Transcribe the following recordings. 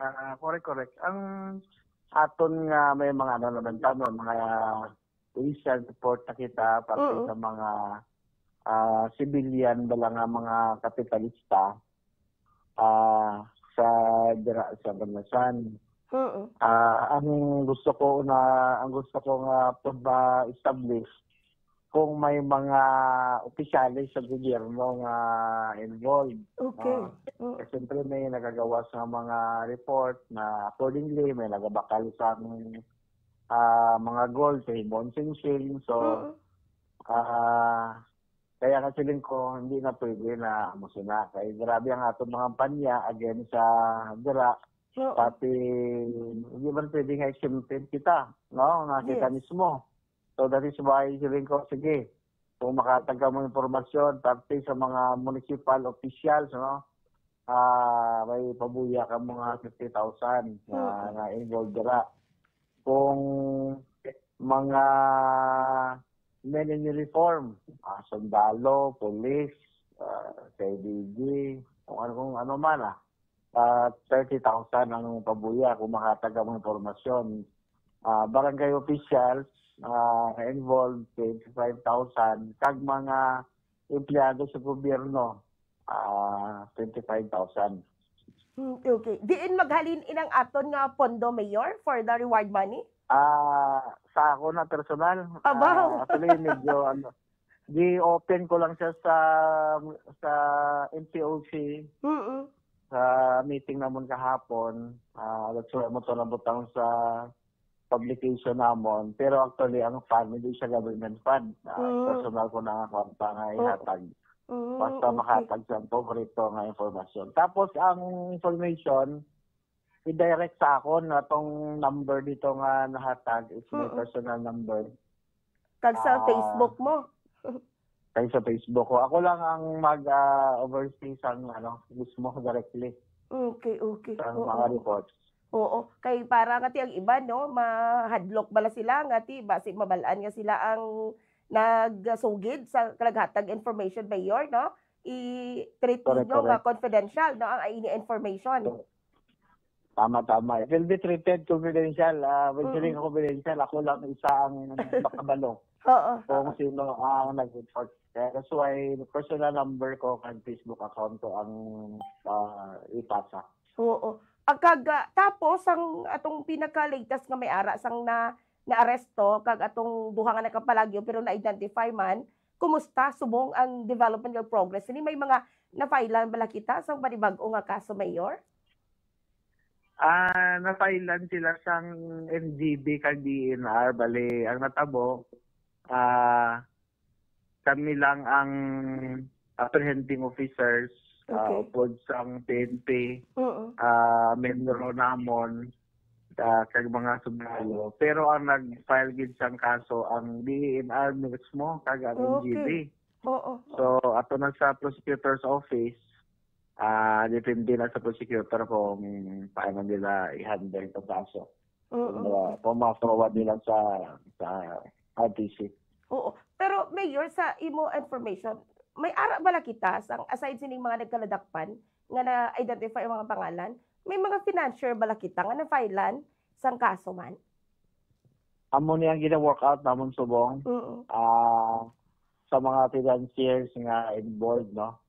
Correct, correct. Ang aton nga may mga ano naman tamo, mga initial report na kita parte Oo. sa mga civilian bala nga mga kapitalista sa dira sa Banasan. Oo. Ang gusto ko nga establish kung may mga opisyalis sa gobyerno nga involved. Okay. Oo. Kasi siyempre may nagagawa sa mga report na accordingly may nagabakal sa mga goals sa Hibon Sing. So, Oo. kaya nga siling ko, hindi na pwede na musina. Kaya grabe ang atong mga kampanya against sa dira. Oo. Pati hindi man pwede nga exempted kita, no? Nga kita Yes. mismo. So that is why siling ko, sige, kung makatagka mo informasyon, pati sa mga municipal officials, no? May pabuya ka mga 50,000 na involved dira. Kung mga men in uniform, sundalo, police, KDG, kung ano man 30,000 ang pabuya kung makataga ng informasyon. Barangay officials involved 25,000, kag mga empleyado sa gobyerno 25,000. Okay. Diin maghalin inang aton nga pondo, Mayor, for the reward money? Sa ako na personal, Abaw. actually medyo di-open ko lang siya sa MPOC Mm. sa meeting namon kahapon. That's why mo to nabutang sa publication namon. Pero actually, ang fund, hindi siya government fund. Personal ko na nga kwarta nga ihatag. Basta Okay. makatag sa paborito nga informasyon. Tapos, ang information, i-direct sa ako na tong number dito nga nahatag is my personal number. Kag sa Facebook mo. Kaya sa Facebook ko. Ako lang ang mag-oversee sa mismo directly Okay. sa mga reports. Oo. Kay para nga ti ang iba, no, mahadlok bala sila nga ti basi mabalaan nga sila ang nagsugid sa kalaghatag information, Mayor, no? I-treat ninyo nga confidential, no, ang ini information. Tama. It will be treated confidential. When saying confidential, ako lang isa ang makabalo. Oo. Kung sino ang nag-report. That's why personal number ko and Facebook account ko ang ipasa. Oo. Tapos ang atong pinaka-latest nga may ara sang na-aresto kag atong duha nga nakapalagyo pero na-identify man, kumusta subong ang development of progress? Ini may mga na-filean bala kita sang panibag-o nga kaso, Mayor? Na-filean sila sang NGB kag DNR. Bali, ang natabo, kami lang ang apprehending officers, upod sang PNP, membro namon, kag mga sundalo. Pero ang nag-file gid sang kaso ang DNR mismo kag ang NGB. So ato na sa prosecutor's office, depende na sa prosecutor kung paano nila i-handle itong kaso. Kung ma-forward nila sa RTC. Oo. Pero Mayor, sa imo information, may ara bala kita sang aside sining mga nagkaladakpan nga na-identify ang mga pangalan, may mga financier bala kita nga na-filean sang kaso man? Amo niyang gina-work out namon subong. Sa mga financiers nga involved, no?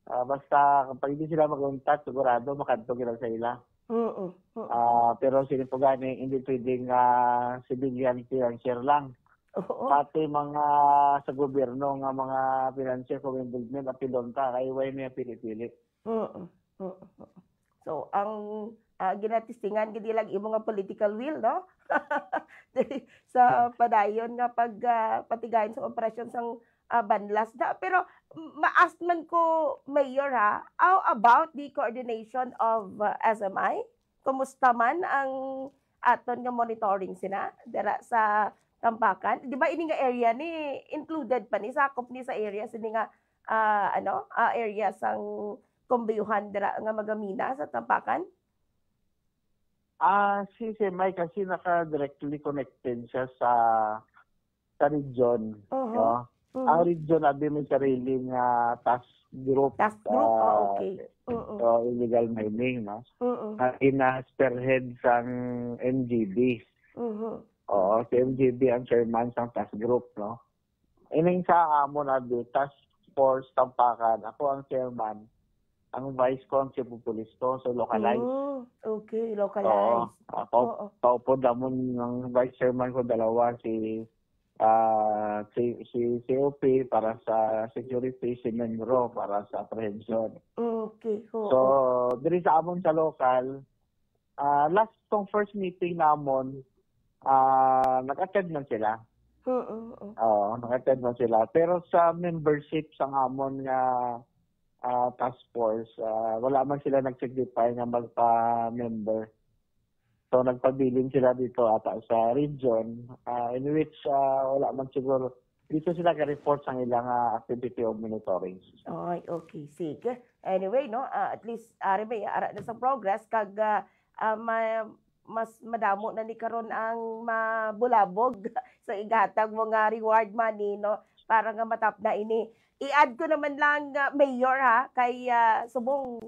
Basta kapag hindi sila mag-contact, sigurado makadto gila sa ila. Pero sino po gani, hindi pwedeng civilian financier lang. Pati mga sa gobyerno nga mga financier kung involvement at pilonta, kaya way niya pili-pili. So, ang ginatistingan gidi lang imo nga political will, no? Sa padayon nga patigayon sa operasyon sang banlas da. Pero ma-ask man ko, Mayor, how about the coordination of SMI? Kumusta man ang aton nga monitoring sina dira sa Tampakan? Di ba ini nga area ni included pa ni sakop ni sa area sini nga area sang kumbiyuhan dira nga Magamina sa Tampakan? Si Semay kasi naka-directly connected siya sa region. No? Ang region, abi may sariling task group. Task group? Okay. illegal mining, no? Oo. Ina-spearhead sang MGB. Oo, si MGB ang chairman sang task group, no? Ining sa amo na di task force Tampakan, ako ang chairman. Ang vice ko ang chief of police ko, so localized. Okay, localized. Oo. Paupo damon ng vice chairman ko dalawa, si COP para sa security, si Menro para sa apprehension. Okay. So, diri sa amon sa local, last tong first meeting namon, nag-attend man sila. Oo, nag-attend man sila. Pero sa membership sa amon nga task force, wala man sila nag-signify nga magpa-member. So nagpabiling sila dito ata sa region, in which wala man siguro dito sila ka-report sa ilang activity of monitoring. Ay, okay, sige. Anyway, no, at least may ara na sa progress kag mas madamo na ni karon ang mabulabog sa igatag mo nga reward money, no, para nga matap na ini. I-add ko naman lang, Mayor, ha, kay subong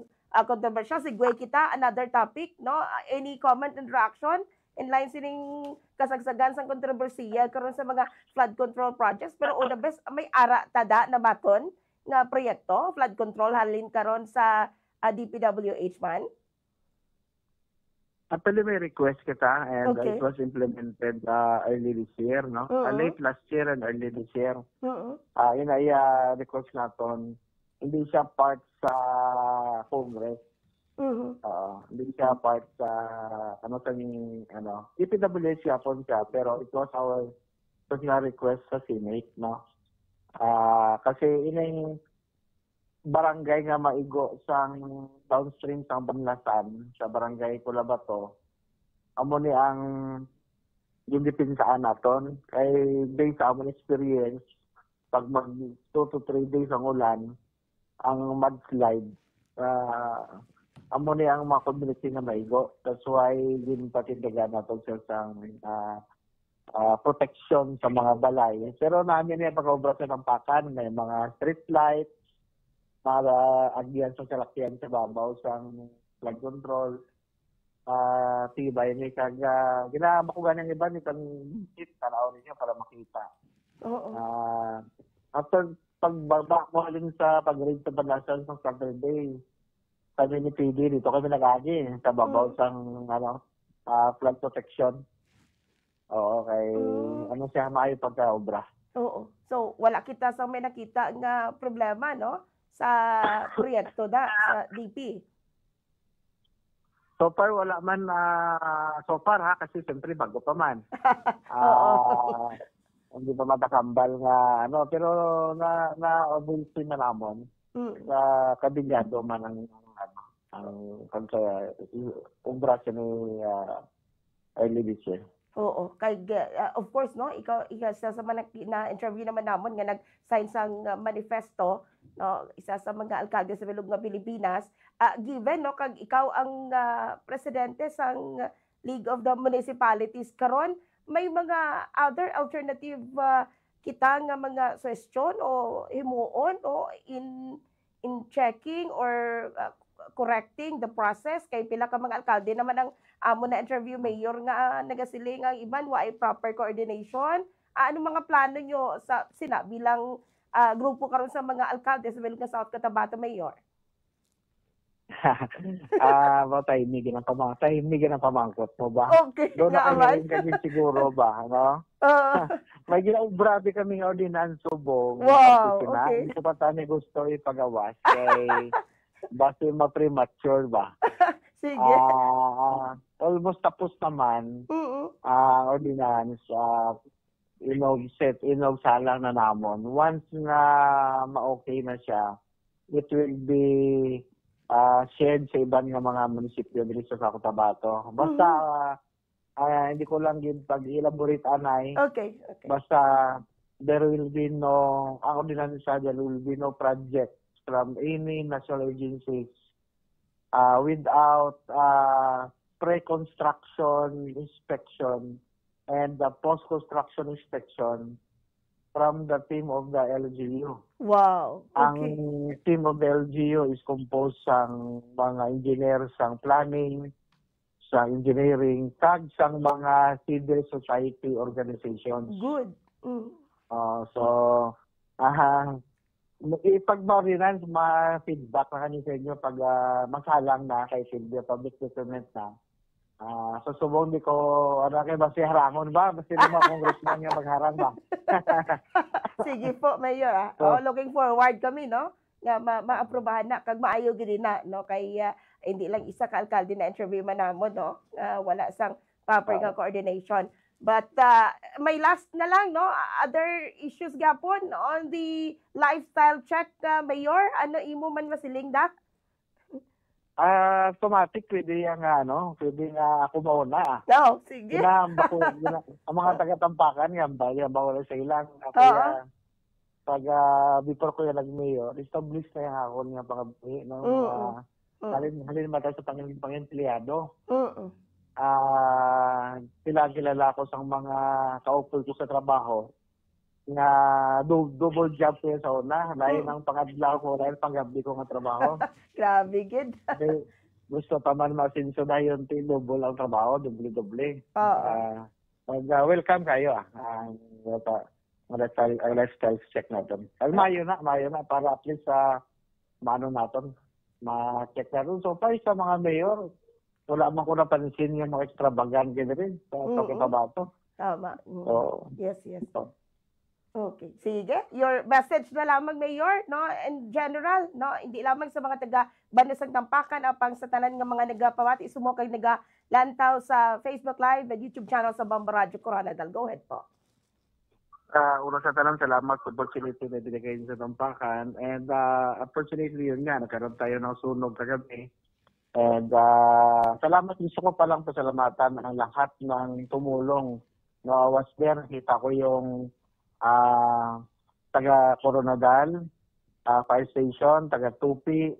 controversial, sigway kita, another topic, no? Any comment and reaction in line sining kasagsagan sa kontrobersiya karon sa mga flood control projects? Pero una best, may ara tada na baton nga proyekto, flood control halin karon sa DPWH man? Actually, may request kita and it was implemented early this year, no? Late last year and early this year. Yun ay request natin. Hindi siya part sa Congress. Hindi siya part sa DPWH yapon siya, pero it was our personal request sa Senate, no? Kasi inay barangay nga maigo sang downstream sang Banlasan sa barangay Culabato, amo ni ang yung depinsaan naton kay based sa among experience pag mag 2 to 3 days ang ulan ang mudslide, amo ni ang mga community nga maigo. That's why din patindagan naton sa protection sa mga balay. Pero namin niya pag-obra sa Tampakan, may mga street lights, para agyan sa salakyan sa babaw sa flood control, tibay ni kaga ginama ko ganang iba ni kan tanaw niya para makita. After pagbaba mo halin sa pag-read sa Banlasan sa Saturday, kami ni PD dito kami nag-agi sa babaw sa flood protection. Oo, kay siya maayo pagka-obra. Oo. So wala kita sa may nakita nga problema, no? Sa proyekto sa DP? So far, wala man so far ha, kasi siyempre bago pa man. Hindi pa matakambal nga, pero na-obulsi na namon sa kabinyado man ang obra siya ni early this year. Oo, kay of course, no, ikaw isa sa mga na interview naman namon nga nag-sign sang manifesto, no, isa sa mga alkalde sa bilog nga Pilipinas, given no kag ikaw ang presidente sang League of the Municipalities karon, may mga other alternative kita nga mga suggestion o himuon o in checking or correcting the process kay pila ka mga alkalde naman ang amo na interview mayor nga nagasiling ang iban wa ay proper coordination. Ano mga plano nyo sa bilang grupo karon sa mga alkalde sa bilog nga South Cotabato, Mayor? Tahimik ang pamangkot mo ba? Okay. Doon na kami siguro ba, no? May grabe kami ng ordinance subong. Wow, okay. Hindi ko pa tayo gusto ipagawas kay basta ma-premature ba? Sige. Almost tapos naman ordinance, salang na namon. Once na ma-okay na siya, it will be shared sa ibang mga munisipyo dito sa Cotabato. Basta hindi ko lang din pag-elaborate anay. Okay. Basta there will be no project from any national agencies without pre-construction inspection and post-construction inspection from the team of the LGU. Wow. Ang Okay. team of the LGU is composed sang mga engineer sang planning, sa engineering, kag sang mga civil society organizations. Good. Mm. So, ipagbaurinan sa mga feedback na kami sa inyo pag magsalang na kay Silvia Public Document na. So, subong di ko, ano kayo, basta harangon ba? Basta naman congressman nga magharang ba? Sige po, Mayor. So, Looking forward kami, no? Nga maaprobahan na, kag maayo gini na, no? Kay hindi lang isa ka alkalde na interview man namo, no? Wala sang proper nga coordination. But may last na lang, no? Other issues gapon on the lifestyle check, Mayor. Ano imo man masiling dak? automatic, pwede yung pwede nga ako mauna. No, sige. Ang mga taga-tampakan, yan ba wala sa ilang. Kaya, pag before ko yung nag-mayor, establish na yung ako nga pangabuhi. No? Halin mata sa pang-empleyado. Kilala ko sa mga kaupol ko sa trabaho nga double job ko sa una. Lain ang pangadlaw ko, lain panggabi ko nga trabaho. Grabe, good. Gusto pa man masinso na yun, double ang trabaho, doble-doble. Welcome kayo. Lifestyle check natin. Mayo na para at least maano natin, ma-check natin. So far sa mga mayor, wala man ko napansin yung mga extravagant gano'n rin sa pagkakabato. Tama. So, yes. Okay. Sige. Your message na lamang, Mayor, no? In general, no? Hindi lamang sa mga taga-Banasang Tampakan, apang sa tanan ng mga nagapawati, sumo kay nagalantaw sa Facebook Live at YouTube channel sa Bamba Radio Coronadal. Go ahead po. Una sa talang salamat sa opportunity na binigay sa Tampakan. And unfortunately, yun nga, nagkaroon tayo ng sunog kagabi. And salamat, gusto ko palang pasalamatan ang lahat ng tumulong. No, I was there, kita ko yung taga Coronadal, Fire Station, taga Tupi,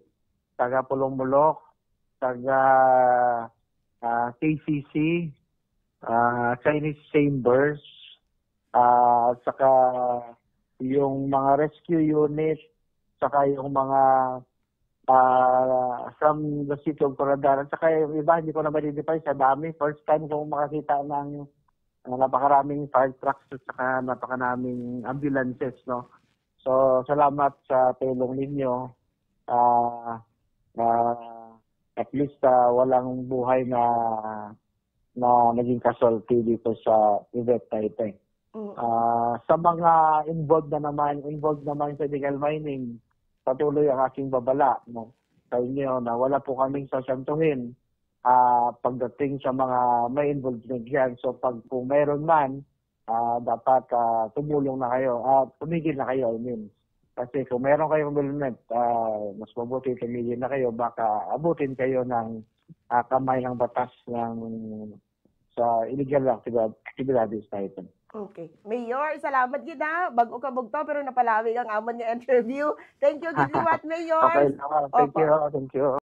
taga Pulong-Mulok, taga KCC, Chinese Chambers, at saka yung mga rescue unit, saka yung mga from the city of Coronadal, at saka yung iba, hindi ko na ma-identify, sa dami. First time kong makakita ng napakaraming fire trucks at saka napakaraming ambulances, no? So, salamat sa tulong ninyo. At least walang buhay na naging casualty dito sa event na ito. Sa mga involved naman sa illegal mining, patuloy ang aking babala, no? Sa inyo na wala po kaming sasantuhin pagdating sa mga may involvement dyan. So pag kung meron man, dapat tumulong na kayo, tumigil na kayo, I mean. Kasi kung meron kayong involvement, mas mabuti tumigil na kayo, baka abutin kayo ng kamay ng batas sa illegal activities na ito. Okay. Mayor, salamat gid ha. Bago ka bugto pero napalawig ang amon nga interview. Thank you gid liwat, Mayor. Okay, thank you.